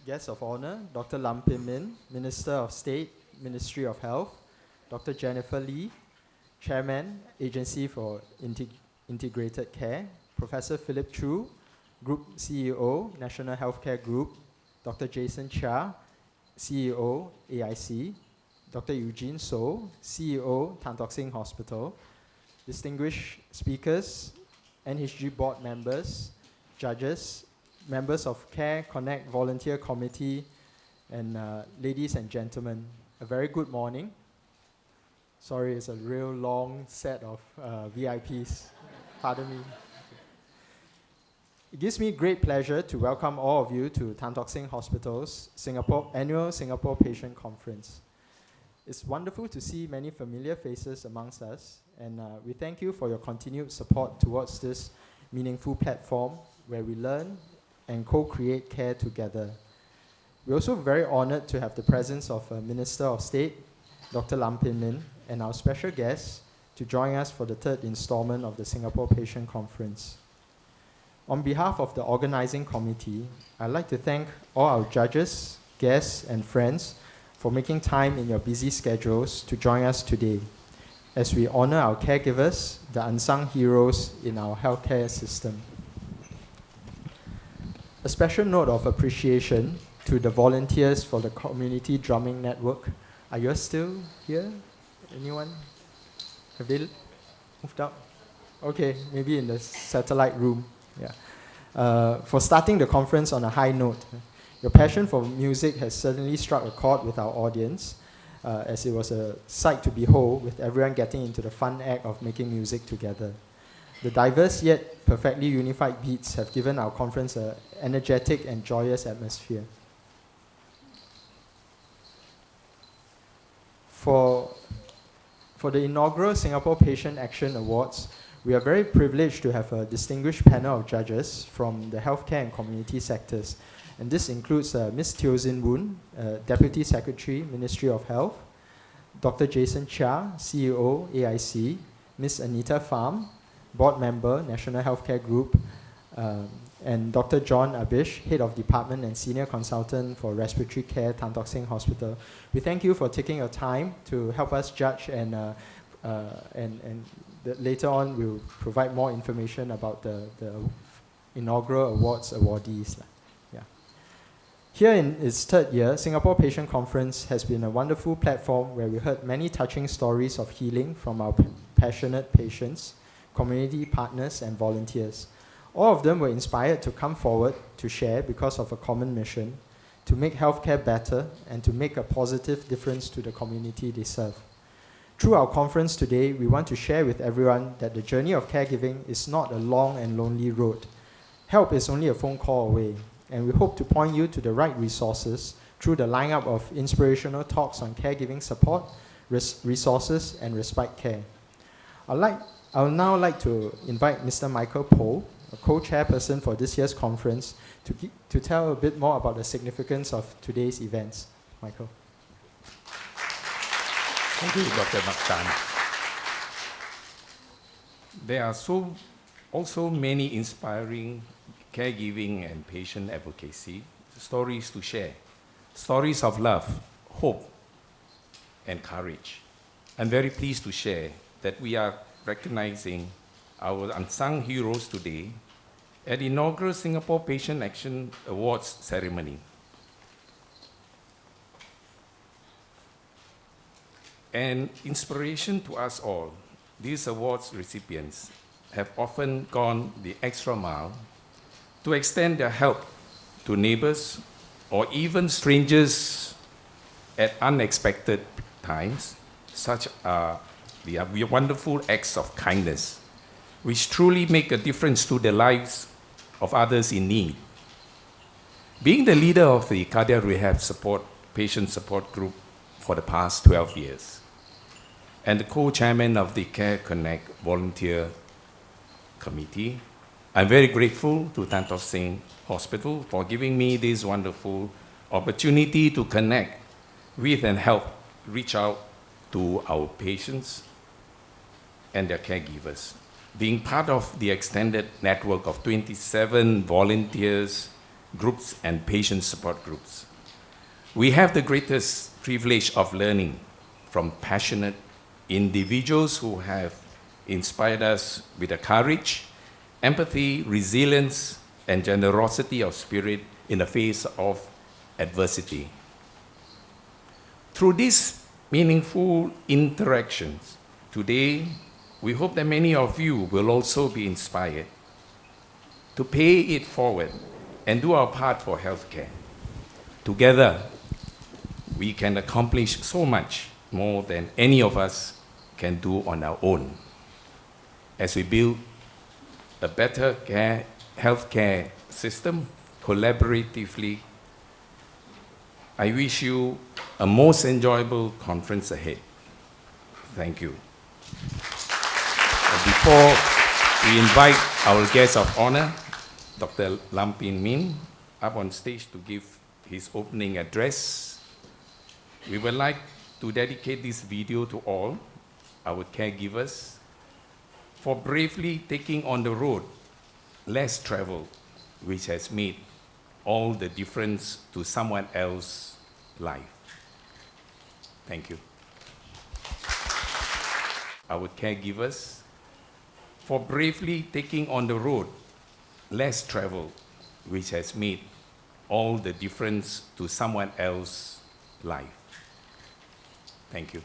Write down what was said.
guests of honor, Dr. Lam Pin Min, Minister of State, Ministry of Health, Dr. Jennifer Lee, Chairman, Agency for Integrated Care, Professor Philip Chu, Group CEO, National Healthcare Group, Dr. Jason Chia, CEO, AIC, Dr. Eugene So, CEO, Tan Tock Seng Hospital, distinguished speakers, NHG board members, judges, members of Care Connect Volunteer Committee, and ladies and gentlemen, a very good morning. Sorry, it's a real long set of VIPs. Pardon me. It gives me great pleasure to welcome all of you to Tan Tock Seng Hospital's annual Singapore Patient Conference. It's wonderful to see many familiar faces amongst us, and we thank you for your continued support towards this meaningful platform where we learn and co-create care together. We're also very honored to have the presence of Minister of State, Dr. Lam Pin Min, and our special guests to join us for the third installment of the Singapore Patient Conference. On behalf of the organizing committee, I'd like to thank all our judges, guests, and friends for making time in your busy schedules to join us today as we honor our caregivers, the unsung heroes in our healthcare system. A special note of appreciation to the volunteers for the Community Drumming Network. Are you still here? Anyone? Have they moved out? Okay, maybe in the satellite room. Yeah. For starting the conference on a high note. Your passion for music has certainly struck a chord with our audience, as it was a sight to behold with everyone getting into the fun act of making music together. The diverse yet perfectly unified beats have given our conference an energetic and joyous atmosphere. For the inaugural Singapore Patient Action Awards, we are very privileged to have a distinguished panel of judges from the healthcare and community sectors. And this includes Ms. Teo Zin Woon, Deputy Secretary, Ministry of Health, Dr. Jason Chia, CEO, AIC, Ms. Anita Pham, Board Member, National Healthcare Group, and Dr. John Abish, Head of Department and Senior Consultant for Respiratory Care, Tan Tock Seng Hospital. We thank you for taking your time to help us judge, and later on we'll provide more information about the inaugural awards awardees. Yeah. Here in its third year, Singapore Patient Conference has been a wonderful platform where we heard many touching stories of healing from our passionate patients, community partners, and volunteers. All of them were inspired to come forward to share because of a common mission, to make healthcare better and to make a positive difference to the community they serve. Through our conference today, we want to share with everyone that the journey of caregiving is not a long and lonely road. Help is only a phone call away, and we hope to point you to the right resources through the lineup of inspirational talks on caregiving support, resources, and respite care. I would now like to invite Mr. Michael Poh, a co-chairperson for this year's conference, to tell a bit more about the significance of today's events. Michael. Thank you, Dr. Tan. There are also many inspiring caregiving and patient advocacy stories to share. Stories of love, hope, and courage. I'm very pleased to share that we are recognizing our unsung heroes today at the inaugural Singapore Patient Action Awards ceremony. An inspiration to us all, these awards recipients have often gone the extra mile to extend their help to neighbors or even strangers at unexpected times. Such are the wonderful acts of kindness, which truly make a difference to the lives of others in need. Being the leader of the Cardiac Rehab Patient Support Group for the past 12 years, and the co-chairman of the Care Connect Volunteer Committee, I'm very grateful to Tan Tock Seng Hospital for giving me this wonderful opportunity to connect with and help reach out to our patients and their caregivers. Being part of the extended network of 27 volunteers groups and patient support groups. We have the greatest privilege of learning from passionate individuals who have inspired us with the courage, empathy, resilience, and generosity of spirit in the face of adversity. Through these meaningful interactions, today, we hope that many of you will also be inspired to pay it forward and do our part for healthcare. Together, we can accomplish so much more than any of us can do on our own as we build a better healthcare system collaboratively. I wish you a most enjoyable conference ahead. Thank you. Before we invite our guest of honor, Dr. Lam Pin Min, up on stage to give his opening address, we would like to dedicate this video to all our caregivers for bravely taking on the road less traveled, which has made all the difference to someone else's life. Thank you. Our caregivers for bravely taking on the road less traveled, which has made all the difference to someone else's life. Thank you.